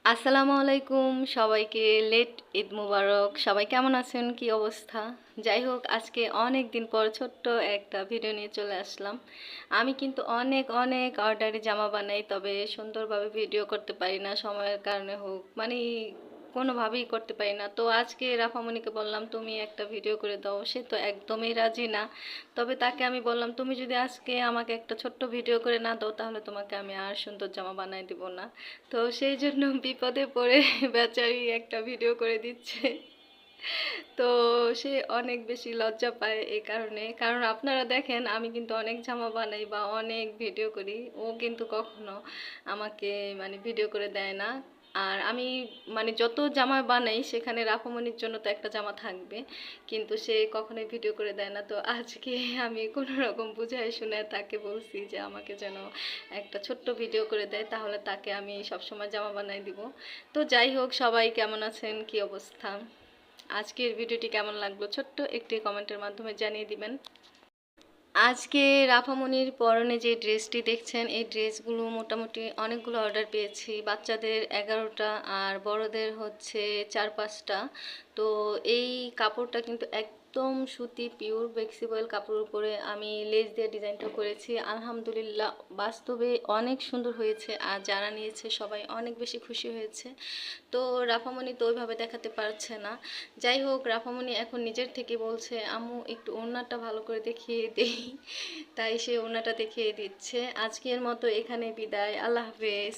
আসসালামু আলাইকুম সবাইকে। লেট ঈদ মুবারক। সবাই কেমন আছেন, কি অবস্থা? যাই হোক, আজকে অনেক দিন পর ছোট্ট একটা ভিডিও নিয়ে চলে আসলাম। আমি কিন্তু অনেক অনেক অর্ডারে জামা বানাই, তবে সুন্দরভাবে ভিডিও করতে পারি না, সময়ের কারণে হোক, মানে কোনোভাবেই করতে পারি না। তো আজকে রাফামণিকে বললাম তুমি একটা ভিডিও করে দাও, সে তো একদমই রাজি না। তবে তাকে আমি বললাম তুমি যদি আজকে আমাকে একটা ছোট্ট ভিডিও করে না দাও, তাহলে তোমাকে আমি আর সুন্দর জামা বানাই দিব না। তো সেই জন্য বিপদে পড়ে বেচারি একটা ভিডিও করে দিচ্ছে। তো সে অনেক বেশি লজ্জা পায় এই কারণে, কারণ আপনারা দেখেন আমি কিন্তু অনেক জামা বানাই বা অনেক ভিডিও করি, ও কিন্তু কখনো আমাকে মানে ভিডিও করে দেয় না। আর আমি মানে যত জামা বানাই সেখানে রাফামনির জন্য তো একটা জামা থাকবে, কিন্তু সে কখনোই ভিডিও করে দেয় না। তো আজকে আমি কোনো রকম বুঝাই শুনে তাকে বলছি যে আমাকে যেন একটা ছোট্ট ভিডিও করে দেয়, তাহলে তাকে আমি সবসময় জামা বানাই দিব। তো যাই হোক, সবাই কেমন আছেন, কি অবস্থা? আজকের ভিডিওটি কেমন লাগলো ছোট্ট একটি কমেন্টের মাধ্যমে জানিয়ে দিবেন। আজকে রাফামনির পরনে যে ড্রেসটি দেখছেন, এই ড্রেসগুলো মোটামুটি অনেকগুলো অর্ডার পেয়েছি। বাচ্চাদের 11টা আর বড়দের হচ্ছে 4-5টা। তো এই কাপড়টা কিন্তু একদম সুতি পিওর ফ্লেক্সিবল কাপড়ের উপরে আমি লেস দিয়ে ডিজাইনটা করেছি। আলহামদুলিল্লাহ, বাস্তবে অনেক সুন্দর হয়েছে, আর যারা নিয়েছে সবাই অনেক বেশি খুশি হয়েছে। তো রাফামণি তো ওইভাবে দেখাতে পারছে না। যাই হোক, রাফামণি এখন নিজের থেকে বলছে আম্মু একটু ওড়নাটা ভালো করে দেখিয়ে দেই, তাই সে ওড়নাটা দেখিয়ে দিচ্ছে। আজকের মতো এখানে বিদায়, আল্লাহ হাফেজ।